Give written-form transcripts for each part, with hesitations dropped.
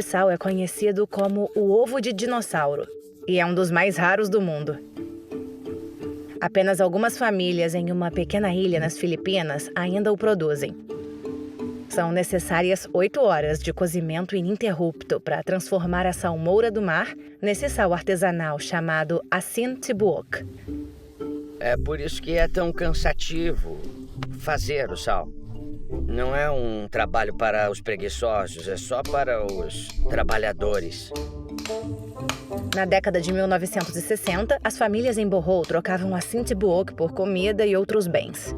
Este sal é conhecido como o ovo de dinossauro e é um dos mais raros do mundo. Apenas algumas famílias em uma pequena ilha nas Filipinas ainda o produzem. São necessárias 8 horas de cozimento ininterrupto para transformar a salmoura do mar nesse sal artesanal chamado asin tibuok. É por isso que é tão cansativo fazer o sal. Não é um trabalho para os preguiçosos, é só para os trabalhadores. Na década de 1960, as famílias em Bohol trocavam asin tibuok por comida e outros bens.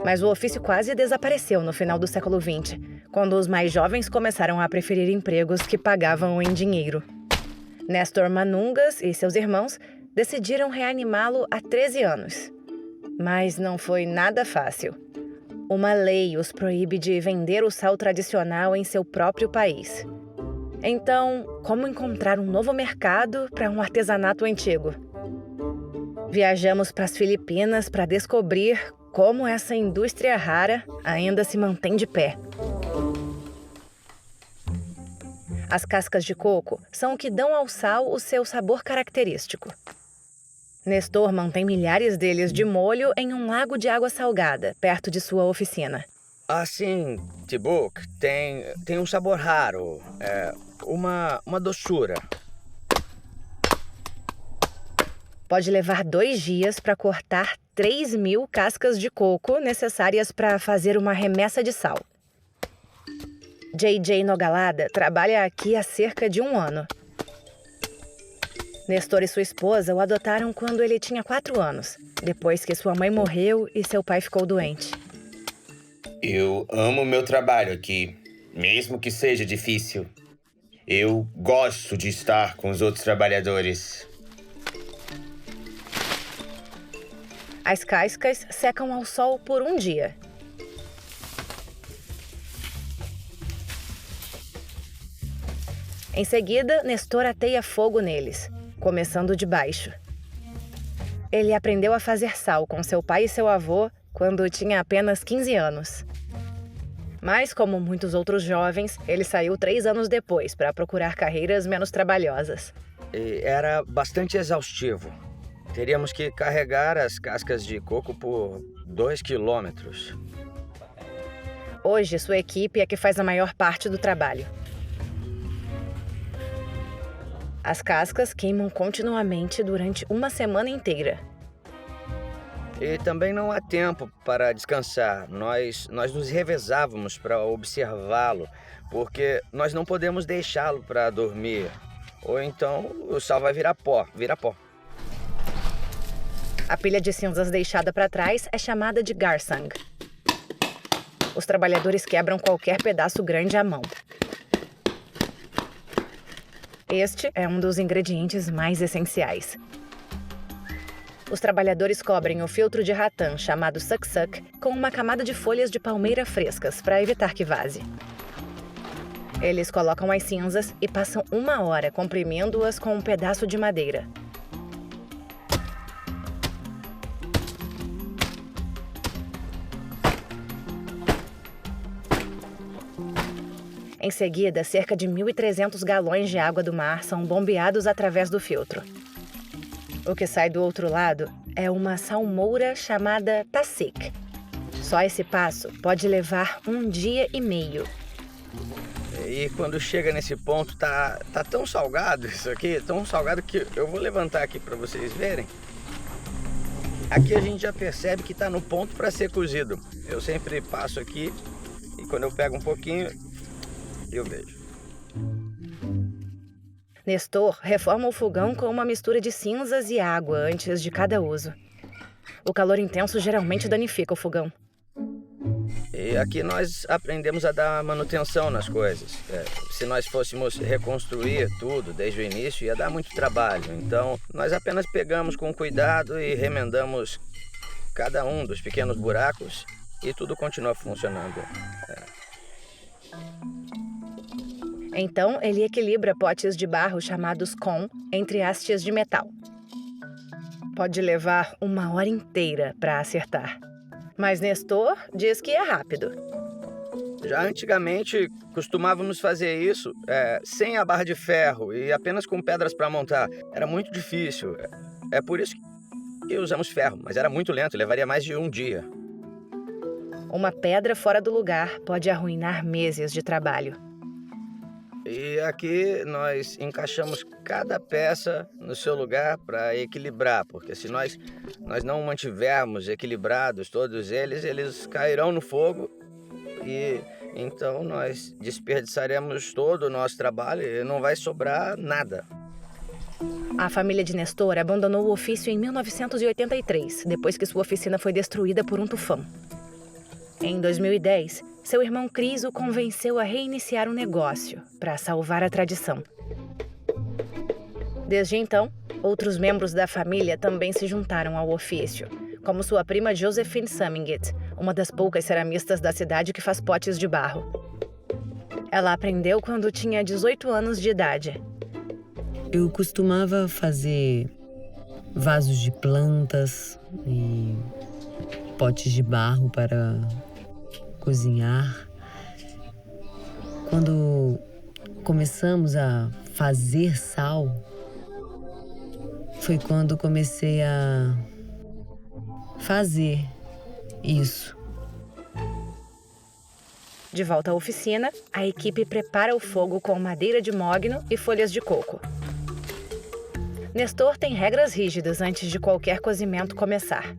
Mas o ofício quase desapareceu no final do século XX, quando os mais jovens começaram a preferir empregos que pagavam em dinheiro. Néstor Manungas e seus irmãos decidiram reanimá-lo há 13 anos. Mas não foi nada fácil. Uma lei os proíbe de vender o sal tradicional em seu próprio país. Então, como encontrar um novo mercado para um artesanato antigo? Viajamos para as Filipinas para descobrir como essa indústria rara ainda se mantém de pé. As cascas de coco são o que dão ao sal o seu sabor característico. Nestor mantém milhares deles de molho em um lago de água salgada, perto de sua oficina. Asin tibuok tem um sabor raro, uma doçura. Pode levar 2 dias para cortar 3.000 cascas de coco necessárias para fazer uma remessa de sal. JJ Nogalada trabalha aqui há cerca de 1 ano. Nestor e sua esposa o adotaram quando ele tinha 4 anos, depois que sua mãe morreu e seu pai ficou doente. Eu amo meu trabalho aqui, mesmo que seja difícil. Eu gosto de estar com os outros trabalhadores. As cascas secam ao sol por 1 dia. Em seguida, Nestor ateia fogo neles, começando de baixo. Ele aprendeu a fazer sal com seu pai e seu avô quando tinha apenas 15 anos. Mas, como muitos outros jovens, ele saiu 3 anos depois para procurar carreiras menos trabalhosas. E era bastante exaustivo. Teríamos que carregar as cascas de coco por 2 quilômetros. Hoje, sua equipe é que faz a maior parte do trabalho. As cascas queimam continuamente durante 1 semana inteira. E também não há tempo para descansar. Nós nos revezávamos para observá-lo, porque nós não podemos deixá-lo para dormir. Ou então o sal vai virar pó. A pilha de cinzas deixada para trás é chamada de garsang. Os trabalhadores quebram qualquer pedaço grande à mão. Este é um dos ingredientes mais essenciais. Os trabalhadores cobrem o filtro de ratã, chamado suc-suc, com uma camada de folhas de palmeira frescas para evitar que vaze. Eles colocam as cinzas e passam 1 hora comprimindo-as com um pedaço de madeira. Em seguida, cerca de 1.300 galões de água do mar são bombeados através do filtro. O que sai do outro lado é uma salmoura chamada tasik. Só esse passo pode levar 1 dia e meio. E quando chega nesse ponto, tá tão salgado isso aqui, tão salgado que eu vou levantar aqui para vocês verem. Aqui a gente já percebe que está no ponto para ser cozido. Eu sempre passo aqui e quando eu pego um pouquinho, eu vejo. Nestor reforma o fogão com uma mistura de cinzas e água antes de cada uso. O calor intenso geralmente danifica o fogão. E aqui nós aprendemos a dar manutenção nas coisas. Se nós fôssemos reconstruir tudo desde o início, ia dar muito trabalho. Então, nós apenas pegamos com cuidado e remendamos cada um dos pequenos buracos e tudo continua funcionando. Então, ele equilibra potes de barro chamados con entre hastes de metal. Pode levar 1 hora inteira para acertar. Mas Nestor diz que é rápido. Já antigamente costumávamos fazer isso sem a barra de ferro e apenas com pedras para montar. Era muito difícil. É por isso que usamos ferro, mas era muito lento, levaria mais de um dia. Uma pedra fora do lugar pode arruinar meses de trabalho. E aqui nós encaixamos cada peça no seu lugar para equilibrar, porque se nós não mantivermos equilibrados todos eles cairão no fogo e então nós desperdiçaremos todo o nosso trabalho e não vai sobrar nada. A família de Nestor abandonou o ofício em 1983, depois que sua oficina foi destruída por um tufão. Em 2010, seu irmão Chris o convenceu a reiniciar um negócio para salvar a tradição. Desde então, outros membros da família também se juntaram ao ofício, como sua prima Josephine Summingit, uma das poucas ceramistas da cidade que faz potes de barro. Ela aprendeu quando tinha 18 anos de idade. Eu costumava fazer vasos de plantas e potes de barro para cozinhar. Quando começamos a fazer sal, foi quando comecei a fazer isso. De volta à oficina, a equipe prepara o fogo com madeira de mogno e folhas de coco. Nestor tem regras rígidas antes de qualquer cozimento começar.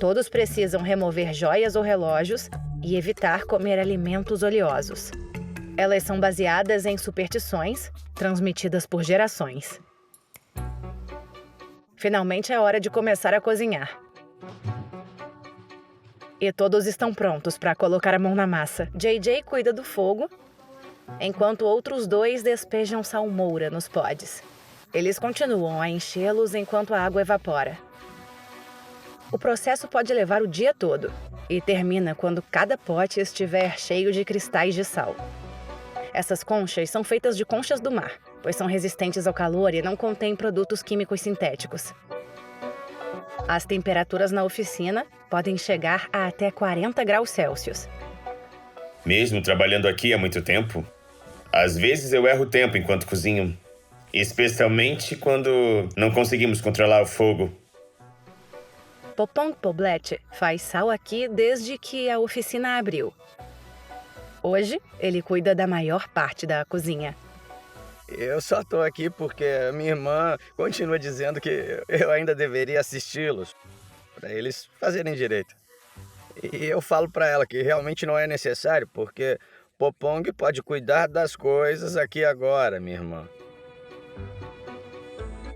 Todos precisam remover joias ou relógios e evitar comer alimentos oleosos. Elas são baseadas em superstições transmitidas por gerações. Finalmente é hora de começar a cozinhar. E todos estão prontos para colocar a mão na massa. JJ cuida do fogo, enquanto outros dois despejam salmoura nos podes. Eles continuam a enchê-los enquanto a água evapora. O processo pode levar o dia todo e termina quando cada pote estiver cheio de cristais de sal. Essas conchas são feitas de conchas do mar, pois são resistentes ao calor e não contêm produtos químicos sintéticos. As temperaturas na oficina podem chegar a até 40 graus Celsius. Mesmo trabalhando aqui há muito tempo, às vezes eu erro o tempo enquanto cozinho. Especialmente quando não conseguimos controlar o fogo. Popong Poblet faz sal aqui desde que a oficina abriu. Hoje, ele cuida da maior parte da cozinha. Eu só tô aqui porque minha irmã continua dizendo que eu ainda deveria assisti-los, para eles fazerem direito. E eu falo para ela que realmente não é necessário, porque Popong pode cuidar das coisas aqui agora, minha irmã.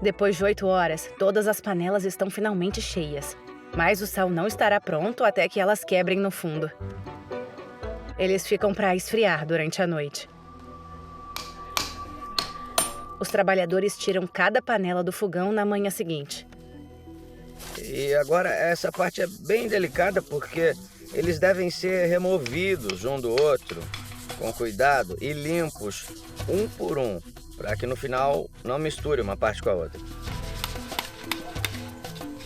Depois de 8 horas, todas as panelas estão finalmente cheias. Mas o sal não estará pronto até que elas quebrem no fundo. Eles ficam para esfriar durante a noite. Os trabalhadores tiram cada panela do fogão na manhã seguinte. E agora essa parte é bem delicada porque eles devem ser removidos um do outro, com cuidado, e limpos um por um, para que no final não misture uma parte com a outra.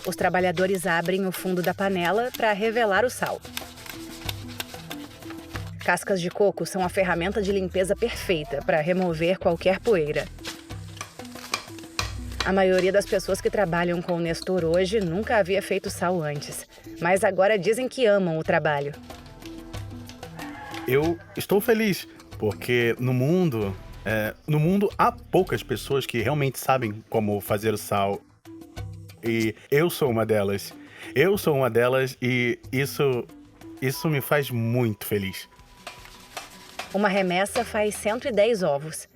Os trabalhadores abrem o fundo da panela para revelar o sal. Cascas de coco são a ferramenta de limpeza perfeita para remover qualquer poeira. A maioria das pessoas que trabalham com o Nestor hoje nunca havia feito sal antes, mas agora dizem que amam o trabalho. Eu estou feliz, porque no mundo há poucas pessoas que realmente sabem como fazer o sal. E eu sou uma delas. E isso me faz muito feliz. Uma remessa faz 110 ovos.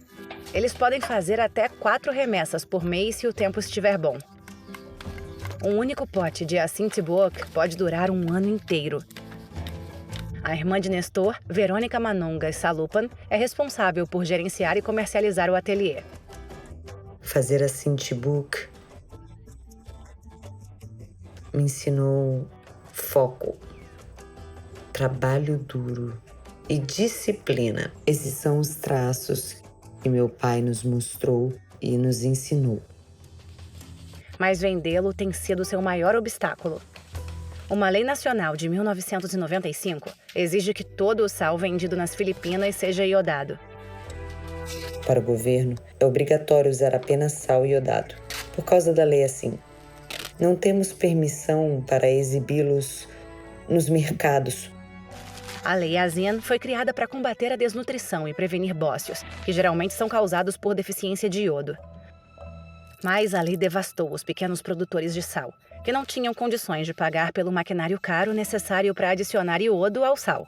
Eles podem fazer até 4 remessas por mês se o tempo estiver bom. Um único pote de Assiniboine pode durar um ano inteiro. A irmã de Nestor, Verônica Manongas Salupan, é responsável por gerenciar e comercializar o ateliê. Fazer Assiniboine me ensinou foco, trabalho duro e disciplina. Esses são os traços que meu pai nos mostrou e nos ensinou. Mas vendê-lo tem sido seu maior obstáculo. Uma lei nacional de 1995 exige que todo o sal vendido nas Filipinas seja iodado. Para o governo, é obrigatório usar apenas sal iodado. Por causa da lei assim, não temos permissão para exibi-los nos mercados. A Lei ASEAN foi criada para combater a desnutrição e prevenir bócios, que geralmente são causados por deficiência de iodo. Mas a lei devastou os pequenos produtores de sal, que não tinham condições de pagar pelo maquinário caro necessário para adicionar iodo ao sal.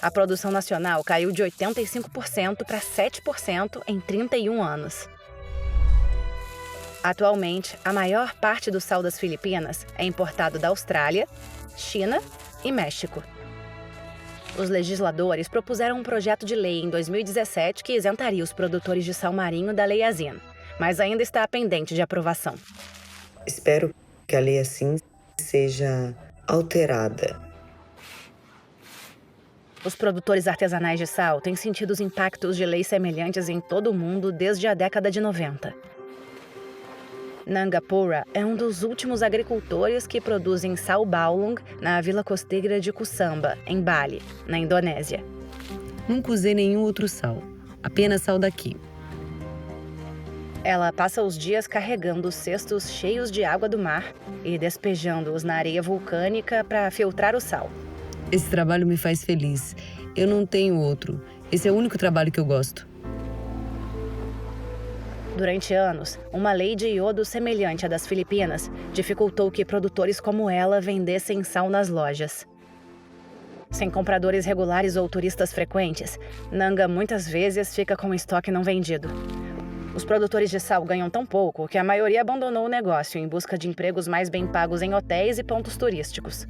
A produção nacional caiu de 85% para 7% em 31 anos. Atualmente, a maior parte do sal das Filipinas é importado da Austrália, China e México. Os legisladores propuseram um projeto de lei em 2017 que isentaria os produtores de sal marinho da Lei ASEAN, mas ainda está pendente de aprovação. Espero que a lei assim seja alterada. Os produtores artesanais de sal têm sentido os impactos de leis semelhantes em todo o mundo desde a década de 90. Nangapura é um dos últimos agricultores que produzem sal baulung na vila costeira de Kusamba, em Bali, na Indonésia. Nunca usei nenhum outro sal, apenas sal daqui. Ela passa os dias carregando cestos cheios de água do mar e despejando-os na areia vulcânica para filtrar o sal. Esse trabalho me faz feliz. Eu não tenho outro. Esse é o único trabalho que eu gosto. Durante anos, uma lei de iodo semelhante à das Filipinas dificultou que produtores como ela vendessem sal nas lojas. Sem compradores regulares ou turistas frequentes, Nanga muitas vezes fica com o estoque não vendido. Os produtores de sal ganham tão pouco que a maioria abandonou o negócio em busca de empregos mais bem pagos em hotéis e pontos turísticos.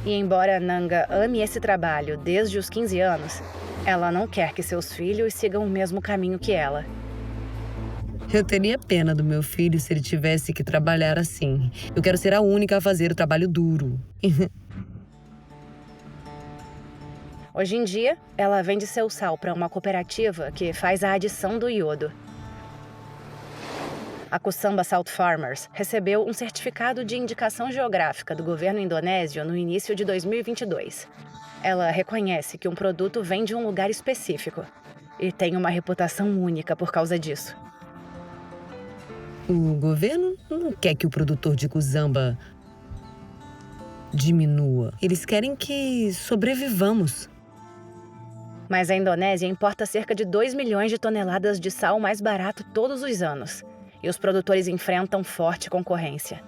E embora Nanga ame esse trabalho desde os 15 anos, ela não quer que seus filhos sigam o mesmo caminho que ela. Eu teria pena do meu filho se ele tivesse que trabalhar assim. Eu quero ser a única a fazer o trabalho duro. Hoje em dia, ela vende seu sal para uma cooperativa que faz a adição do iodo. A Kusamba Salt Farmers recebeu um certificado de indicação geográfica do governo indonésio no início de 2022. Ela reconhece que um produto vem de um lugar específico e tem uma reputação única por causa disso. O governo não quer que o produtor de Kusamba diminua. Eles querem que sobrevivamos. Mas a Indonésia importa cerca de 2 milhões de toneladas de sal mais barato todos os anos. E os produtores enfrentam forte concorrência.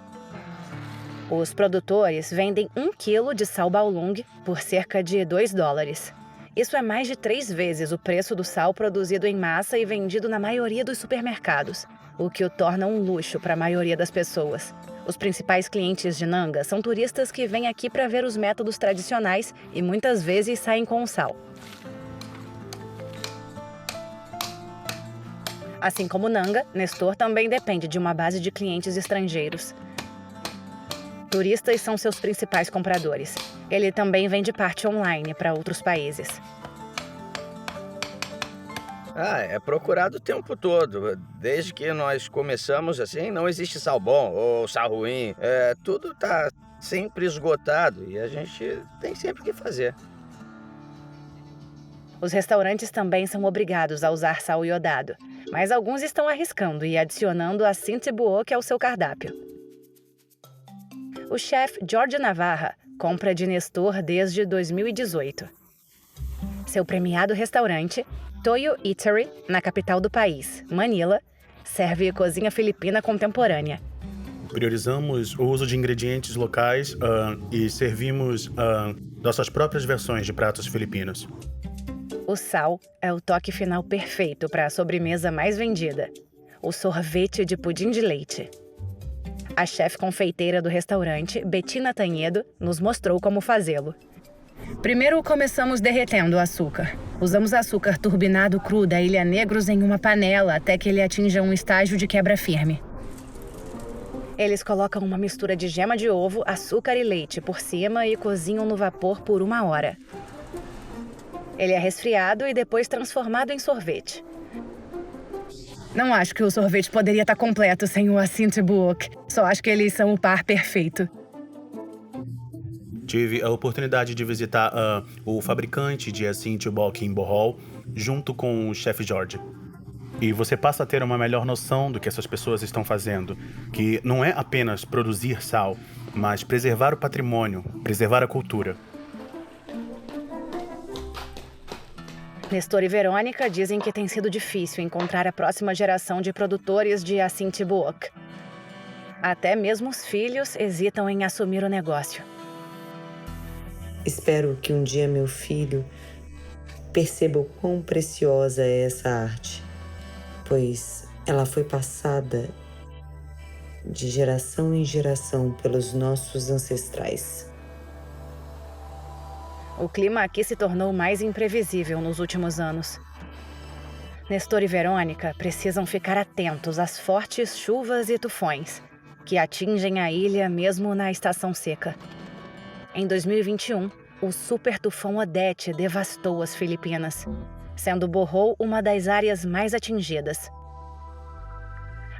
Os produtores vendem 1 quilo de sal baulung por cerca de $2. Isso é mais de 3 vezes o preço do sal produzido em massa e vendido na maioria dos supermercados, o que o torna um luxo para a maioria das pessoas. Os principais clientes de Nanga são turistas que vêm aqui para ver os métodos tradicionais e muitas vezes saem com o sal. Assim como Nanga, Nestor também depende de uma base de clientes estrangeiros. Turistas são seus principais compradores. Ele também vende parte online para outros países. É procurado o tempo todo. Desde que nós começamos assim, não existe sal bom ou sal ruim. Tudo tá sempre esgotado e a gente tem sempre o que fazer. Os restaurantes também são obrigados a usar sal iodado, mas alguns estão arriscando e adicionando a Sintibuok ao seu cardápio. O chefe Jorge Navarra compra de Nestor desde 2018. Seu premiado restaurante, Toyo Eatery, na capital do país, Manila, serve cozinha filipina contemporânea. Priorizamos o uso de ingredientes locais e servimos nossas próprias versões de pratos filipinos. O sal é o toque final perfeito para a sobremesa mais vendida, o sorvete de pudim de leite. A chefe confeiteira do restaurante, Bettina Tanhedo, nos mostrou como fazê-lo. Primeiro começamos derretendo o açúcar. Usamos açúcar turbinado cru da Ilha Negros em uma panela até que ele atinja um estágio de quebra firme. Eles colocam uma mistura de gema de ovo, açúcar e leite por cima e cozinham no vapor por 1 hora. Ele é resfriado e depois transformado em sorvete. Não acho que o sorvete poderia estar completo sem o Asint Buok. Só acho que eles são o par perfeito. Tive a oportunidade de visitar o fabricante de Asint Buok em Bohol, junto com o chefe George. E você passa a ter uma melhor noção do que essas pessoas estão fazendo, que não é apenas produzir sal, mas preservar o patrimônio, preservar a cultura. Nestor e Verônica dizem que tem sido difícil encontrar a próxima geração de produtores de Asint Buok. Até mesmo os filhos hesitam em assumir o negócio. Espero que um dia meu filho perceba o quão preciosa é essa arte, pois ela foi passada de geração em geração pelos nossos ancestrais. O clima aqui se tornou mais imprevisível nos últimos anos. Nestor e Verônica precisam ficar atentos às fortes chuvas e tufões, que atingem a ilha mesmo na estação seca. Em 2021, o super tufão Odete devastou as Filipinas, sendo Bohol uma das áreas mais atingidas.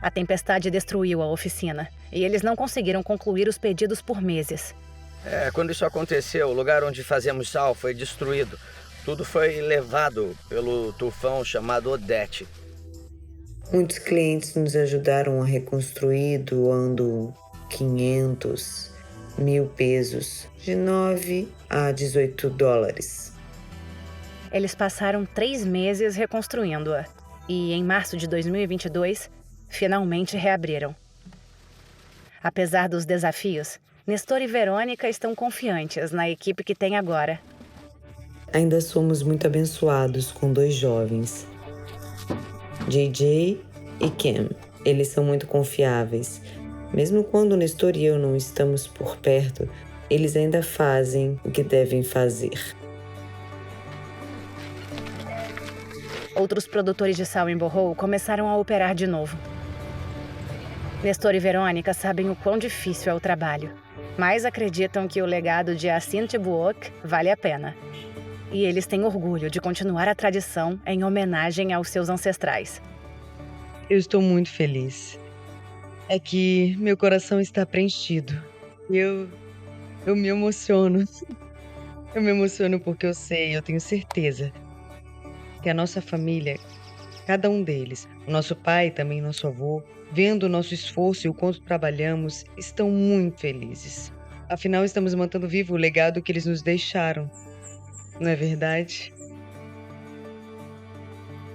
A tempestade destruiu a oficina e eles não conseguiram concluir os pedidos por meses. Quando isso aconteceu, o lugar onde fazemos sal foi destruído. Tudo foi levado pelo tufão chamado Odete. Muitos clientes nos ajudaram a reconstruir doando 500, 1.000 pesos, de 9 a 18 dólares. Eles passaram 3 meses reconstruindo-a e, em março de 2022, finalmente reabriram. Apesar dos desafios, Nestor e Verônica estão confiantes na equipe que tem agora. Ainda somos muito abençoados com 2 jovens, JJ e Cam. Eles são muito confiáveis. Mesmo quando Nestor e eu não estamos por perto, eles ainda fazem o que devem fazer. Outros produtores de sal em Bohol começaram a operar de novo. Nestor e Verônica sabem o quão difícil é o trabalho, mas acreditam que o legado de Asint Buok vale a pena. E eles têm orgulho de continuar a tradição em homenagem aos seus ancestrais. Eu estou muito feliz. É que meu coração está preenchido. Eu me emociono. Eu me emociono porque eu tenho certeza que a nossa família, cada um deles, o nosso pai, também nosso avô, vendo o nosso esforço e o quanto trabalhamos, estão muito felizes. Afinal, estamos mantendo vivo o legado que eles nos deixaram. Não é verdade?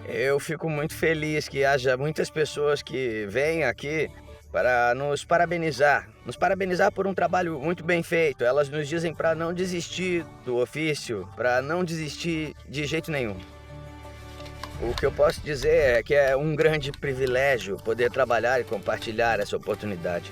Eu fico muito feliz que haja muitas pessoas que vêm aqui para nos parabenizar por um trabalho muito bem feito. Elas nos dizem para não desistir do ofício, para não desistir de jeito nenhum. O que eu posso dizer é que é um grande privilégio poder trabalhar e compartilhar essa oportunidade.